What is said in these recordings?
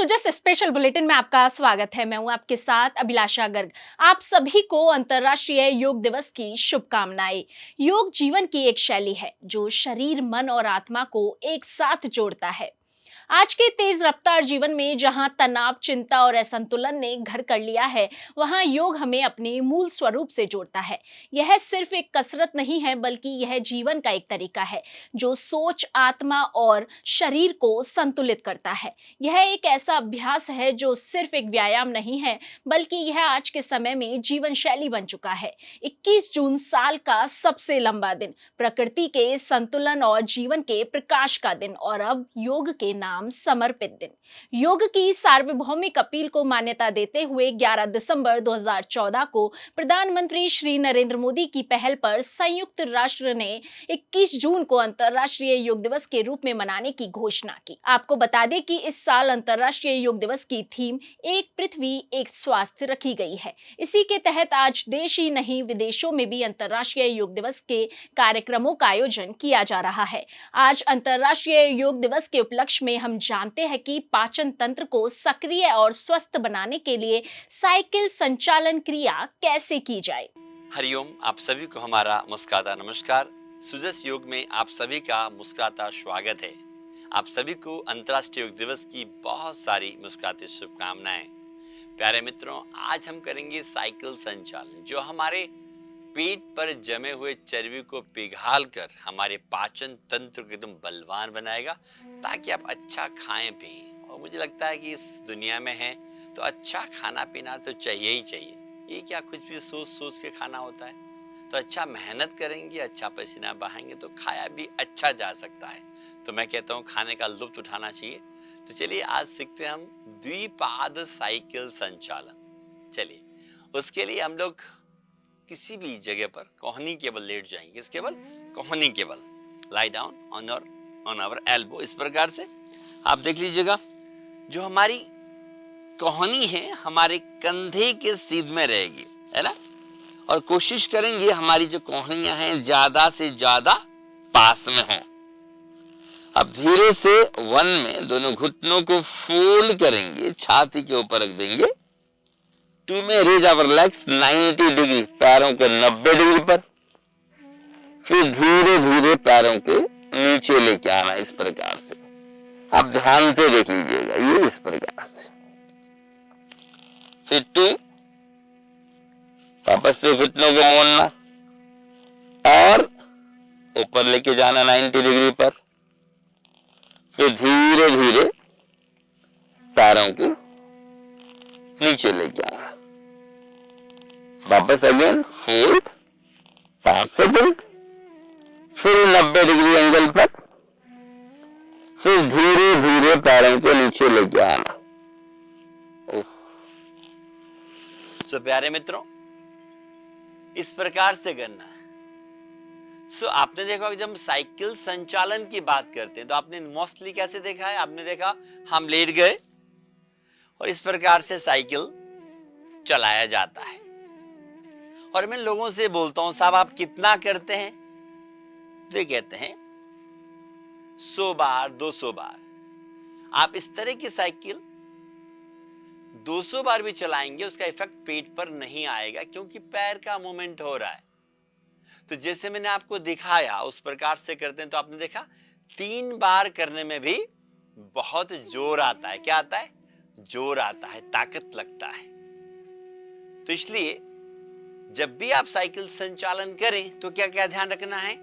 Sujas special bulletin में आपका स्वागत है। मैं हूं आपके साथ अभिलाषा गर्ग। आप सभी को अंतर्राष्ट्रीय योग दिवस की शुभकामनाएं। योग जीवन की एक शैली है जो शरीर, मन और आत्मा को एक साथ जोड़ता है। आज के तेज रफ्तार जीवन में जहां तनाव, चिंता और असंतुलन ने घर कर लिया है, वहां योग हमें अपने मूल स्वरूप से जोड़ता है। यह सिर्फ एक कसरत नहीं है, बल्कि यह जीवन का एक तरीका है जो सोच, आत्मा और शरीर को संतुलित करता है। यह एक ऐसा अभ्यास है जो सिर्फ एक व्यायाम नहीं है, बल्कि यह आज के समय में जीवन शैली बन चुका है। 21 जून साल का सबसे लंबा दिन, प्रकृति के संतुलन और जीवन के प्रकाश का दिन, और अब योग के नाम समर्पित दिन। योग की सार्वभौमिक अपील को मान्यता देते हुए 11 दिसंबर 2014 को प्रधानमंत्री श्री नरेंद्र मोदी की पहल पर संयुक्त राष्ट्र ने 21 जून को अंतर्राष्ट्रीय योग दिवस के रूप में मनाने की घोषणा की। आपको बता दें कि इस साल अंतर्राष्ट्रीय योग दिवस की थीम एक पृथ्वी एक स्वास्थ्य रखी गई है। इसी के तहत आज देश ही नहीं, विदेशों में भी अंतर्राष्ट्रीय योग दिवस के कार्यक्रमों का आयोजन किया जा रहा है। आज अंतर्राष्ट्रीय योग दिवस के उपलक्ष्य में हम जानते हैं कि पाचन तंत्र को सक्रिय और स्वस्थ बनाने के लिए साइकिल संचालन क्रिया कैसे की जाए। हरिओम, आप सभी को हमारा मुस्कुराता नमस्कार। सुजस योग में आप सभी का मुस्कुराता स्वागत है। आप सभी को अंतर्राष्ट्रीय योग दिवस की बहुत सारी मुस्कुराती शुभकामनाएं। प्यारे मित्रों, आज हम करेंगे साइकिल संचालन, जो हमारे पेट पर जमे हुए चर्बी को पिघाल कर हमारे पाचन तंत्र को एकदम बलवान बनाएगा, ताकि आप अच्छा खाएं पिएं। और मुझे लगता है कि इस दुनिया में है तो अच्छा खाना पीना तो चाहिए ही चाहिए। ये क्या कुछ भी सोच सोच के खाना होता है? तो अच्छा मेहनत करेंगे, अच्छा पसीना बहाएंगे तो खाया भी अच्छा जा सकता है। तो मैं कहता हूँ खाने का लुत्फ उठाना चाहिए। तो चलिए आज सीखते हैं हम द्विपाद साइकिल संचालन। चलिए, उसके लिए हम लोग किसी भी जगह पर कोहनी केबल लेट जाएंगे। किस केबल? कोहनी cable. Lie down on our elbow. इस प्रकार से आप देख लीजिएगा, जो हमारी कोहनी है हमारे कंधे के सीध में रहेगी, है ना। और कोशिश करेंगे हमारी जो कोहनियां हैं ज्यादा से ज्यादा पास में हो। अब धीरे से 1 में दोनों घुटनों को फोल्ड करेंगे, छाती के ऊपर रख देंगे। 2 में रेज आवर लेग्स 90 डिग्री, पैरों के 90 डिग्री पर। फिर धीरे धीरे पैरों के नीचे लेके आना, इस प्रकार से। आप ध्यान से देख लीजिएगा, ये इस प्रकार से। फिर 2, वापस से घुटनों को मोड़ना और ऊपर लेके जाना 90 डिग्री पर। फिर धीरे धीरे पैरों को नीचे लेके आना। वापस अगेन फोल्ड 5 सेकंड, फिर 90 डिग्री एंगल पर। फिर धीरे धीरे पैरों को नीचे लेके आना। सो प्यारे मित्रों, इस प्रकार से करना है। सो आपने देखा कि जब हम साइकिल संचालन की बात करते हैं तो आपने मोस्टली कैसे देखा है? आपने देखा हम लेट गए और इस प्रकार से साइकिल चलाया जाता है। और मैं लोगों से बोलता हूं, साहब आप कितना करते हैं? वे कहते हैं 100 बार, 200 बार। आप इस तरह की साइकिल 200 बार भी चलाएंगे, उसका इफेक्ट पेट पर नहीं आएगा, क्योंकि पैर का मूवमेंट हो रहा है। तो जैसे मैंने आपको दिखाया उस प्रकार से करते हैं तो आपने देखा 3 बार करने में भी बहुत जोर आता है। क्या आता है? जोर आता है, ताकत लगता है। तो इसलिए जब भी आप साइकिल संचालन करें तो क्या क्या ध्यान रखना है?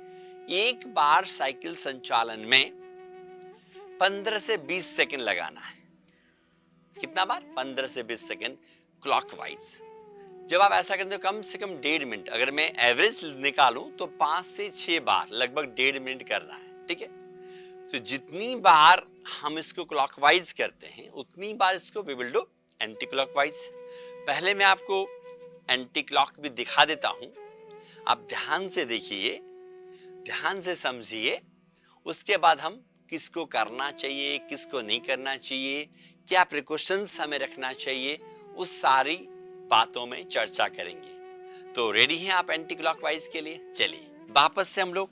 एक बार साइकिल संचालन में 15 से 20 सेकंड लगाना है। कितना बार? 15 से 20 सेकंड क्लॉकवाइज। जब आप ऐसा करते हो कम से कम 1.5 मिनट, अगर मैं एवरेज निकालूं तो 5 से 6 बार, लगभग 1.5 मिनट करना है। ठीक है। तो जितनी बार हम इसको क्लॉकवाइज करते हैं उतनी बार इसको we will do anti clockwise. पहले मैं आपको एंटी क्लॉक भी दिखा देता हूं, आप ध्यान से देखिए, ध्यान से समझिए। उसके बाद हम किसको करना चाहिए, किसको नहीं करना चाहिए, क्या प्रिकॉशंस हमें रखना चाहिए, उस सारी बातों में चर्चा करेंगे। तो रेडी हैं आप एंटी क्लॉकवाइज के लिए? चलिए वापस से हम लोग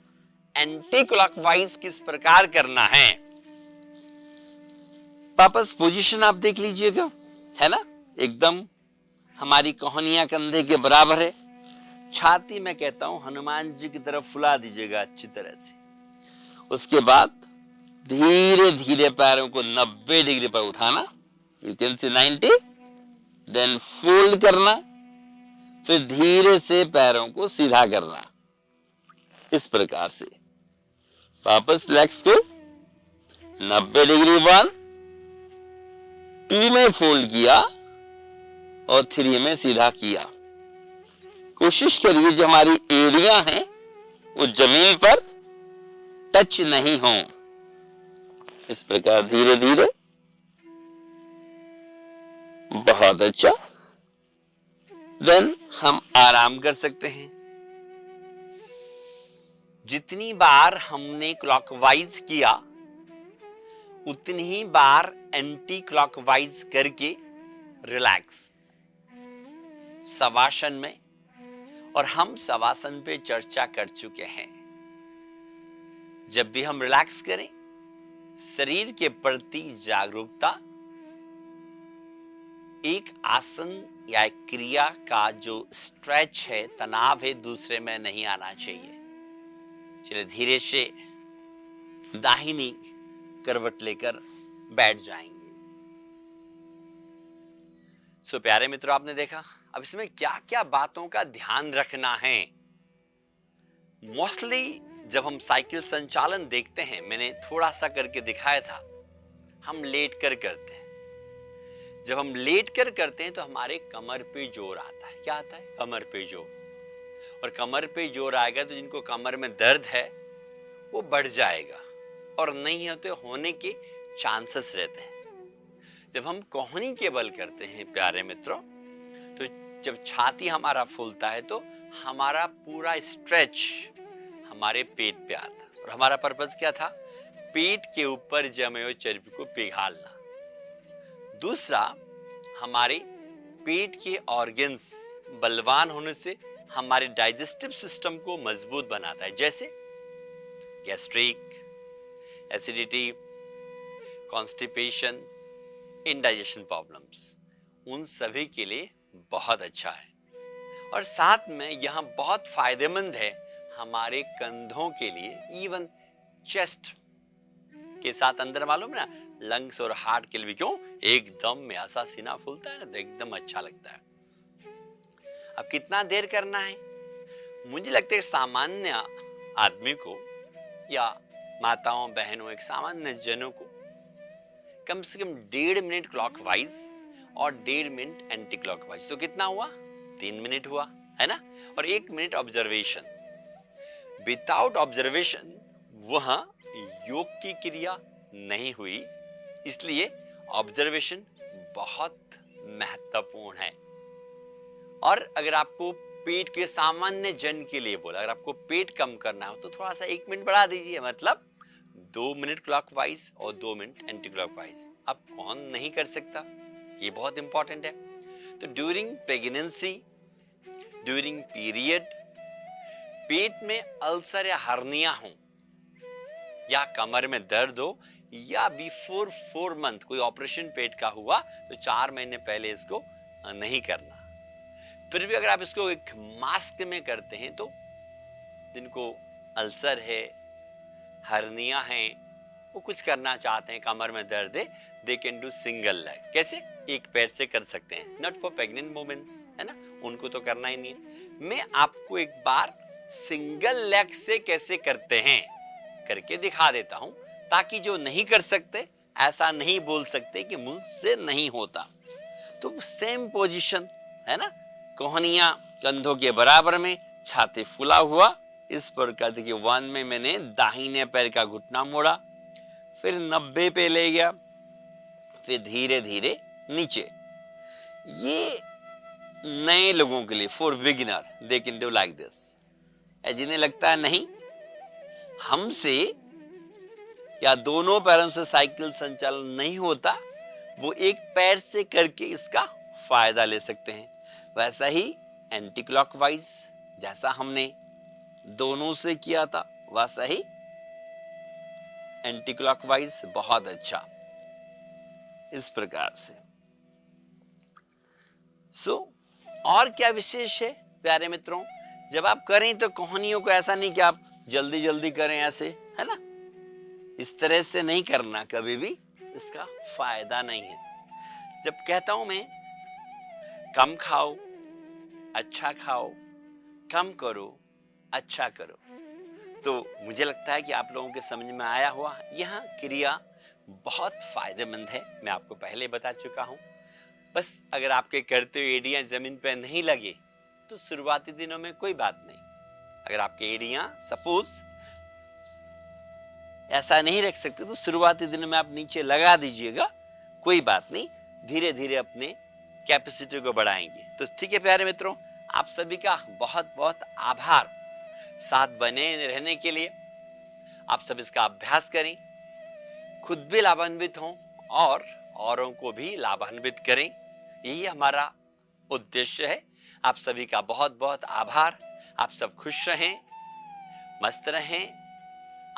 एंटी क्लॉकवाइज किस प्रकार करना है। वापस पोजीशन आप देख लीजिएगा, है ना, एकदम हमारी कोहनियां कंधे के बराबर है। छाती मैं कहता हूं हनुमान जी की तरफ फुला दीजिएगा अच्छी तरह से। उसके बाद धीरे धीरे पैरों को 90 डिग्री पर उठाना, you can see 90, then fold करना, फिर धीरे से पैरों को सीधा करना, इस प्रकार से। वापस लेग्स को 90 डिग्री 1, 2 में फोल्ड किया और 3 में सीधा किया। कोशिश करिए जो हमारी एड़ियां हैं वो जमीन पर टच नहीं हो, इस प्रकार धीरे धीरे। बहुत अच्छा। देन हम आराम कर सकते हैं। जितनी बार हमने क्लॉकवाइज किया उतनी ही बार एंटी क्लॉकवाइज करके रिलैक्स। शवासन में, और हम शवासन पे चर्चा कर चुके हैं, जब भी हम रिलैक्स करें, शरीर के प्रति जागरूकता, एक आसन या एक क्रिया का जो स्ट्रेच है, तनाव है, दूसरे में नहीं आना चाहिए। चलिए धीरे से दाहिनी करवट लेकर बैठ जाएंगे। सो प्यारे मित्रों, आपने देखा अब इसमें क्या क्या बातों का ध्यान रखना है। मोस्टली जब हम साइकिल संचालन देखते हैं, मैंने थोड़ा सा करके दिखाया था, हम लेट कर करते हैं। जब हम लेट कर करते हैं तो हमारे कमर पे जोर आता है। क्या आता है? कमर पे जोर। और कमर पे जोर आएगा तो जिनको कमर में दर्द है वो बढ़ जाएगा और नहीं होते होने के चांसेस रहते हैं। जब हम कोहनी के बल करते हैं प्यारे मित्रों, तो जब छाती हमारा फूलता है तो हमारा पूरा स्ट्रेच हमारे पेट पे आता है। और हमारा पर्पस क्या था? पेट के ऊपर जमे हुए चर्बी को पिघालना। दूसरा, हमारे पेट के ऑर्गन्स बलवान होने से हमारे डाइजेस्टिव सिस्टम को मजबूत बनाता है, जैसे gastric, acidity, constipation, indigestion problems, उन सभी के लिए बहुत अच्छा है। और साथ में यहां बहुत फायदेमंद है हमारे कंधों के लिए, इवन चेस्ट के साथ अंदर, मालूम ना, लंग्स और हार्ट के लिए भी। क्यों? एकदम में ऐसा सीना फूलता है ना तो एकदम अच्छा लगता है। अब कितना देर करना है? मुझे लगता है सामान्य आदमी को या माताओं बहनों, एक सामान्य जनों को कम से कम 1.5 मिनट क्लॉकवाइज और 1.5 मिनट एंटी क्लॉकवाइज, तो कितना हुआ? 3 मिनट हुआ, है ना। और 1 मिनट ऑब्जर्वेशन। विदाउट ऑब्जर्वेशन वह योग की क्रिया नहीं हुई, इसलिए ऑब्जर्वेशन बहुत महत्वपूर्ण है। और अगर आपको पेट के सामान्य जन के लिए बोला, अगर आपको पेट कम करना हो तो थोड़ा सा 1 मिनट बढ़ा दीजिए, मतलब 2 मिनट क्लॉकवाइज और 2 मिनट एंटी क्लॉकवाइज। अब कौन नहीं कर सकता? ये बहुत इंपॉर्टेंट है। तो ड्यूरिंग प्रेगनेंसी, ड्यूरिंग पीरियड, पेट में अल्सर या हर्निया हो या कमर में दर्द हो या बिफोर 4 मंथ कोई ऑपरेशन पेट का हुआ, तो 4 महीने पहले इसको नहीं करना। फिर भी अगर आप इसको एक मास्क में करते हैं तो जिनको अल्सर है, हर्निया है, वो कुछ करना चाहते हैं, कमर में दर्द है, they can do single leg. कैसे? एक पैर से कर सकते हैं, नॉट फॉर प्रेग्नेंट वुमेन्स, है ना, उनको तो करना ही नहीं है। मैं आपको एक बार सिंगल लेग से कैसे करते हैं करके दिखा देता हूं, ताकि जो नहीं कर सकते ऐसा नहीं बोल सकते कि मुझसे नहीं होता। तो सेम पोजीशन, है ना, कोहनियां कंधों के बराबर में, छाती फुला हुआ, इस प्रकार। देखिए 1 में मैंने दाहिने पैर का घुटना मोड़ा, फिर 90 पे ले गया, फिर धीरे धीरे नीचे। ये नए लोगों के लिए, for beginner, they can do like this. जिन्हें लगता है नहीं हमसे या दोनों पैरों से साइकिल संचालन नहीं होता, वो एक पैर से करके इसका फायदा ले सकते हैं। वैसा ही एंटी क्लॉकवाइज, जैसा हमने दोनों से किया था, वैसा ही एंटी क्लॉकवाइज। बहुत अच्छा। इस प्रकार से। और क्या विशेष है प्यारे मित्रों, जब आप करें तो कहानियों को ऐसा नहीं कि आप जल्दी जल्दी करें, ऐसे है ना, इस तरह से नहीं करना, कभी भी इसका फायदा नहीं है। जब कहता हूं मैं कम खाओ अच्छा खाओ, कम करो अच्छा करो, तो मुझे लगता है कि आप लोगों के समझ में आया हुआ यह क्रिया बहुत फायदेमंद है। मैं आपको पहले बता चुका हूं। बस अगर आपके करते हुए एड़ियां जमीन पर नहीं लगे तो शुरुआती दिनों में कोई बात नहीं। अगर आपके एड़ियां सपोज ऐसा नहीं रख सकते तो शुरुआती दिनों में आप नीचे लगा दीजिएगा, कोई बात नहीं, धीरे धीरे अपने कैपेसिटी को बढ़ाएंगे। तो ठीक है प्यारे मित्रों, आप सभी का बहुत बहुत आभार साथ बने रहने के लिए। आप सब इसका अभ्यास करें, खुद भी लाभान्वित हों और औरों को भी लाभान्वित करें, यही हमारा उद्देश्य है। आप सभी का बहुत बहुत आभार। आप सब खुश रहें, मस्त रहें,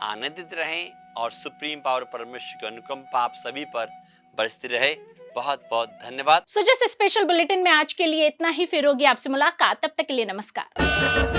आनंदित रहें और सुप्रीम पावर परमेश्वर की अनुकंपा आप सभी पर बरसती रहे। बहुत बहुत धन्यवाद। सो जैसे स्पेशल बुलेटिन में आज के लिए इतना ही, फिर होगी आपसे मुलाकात, तब तक के लिए नमस्कार।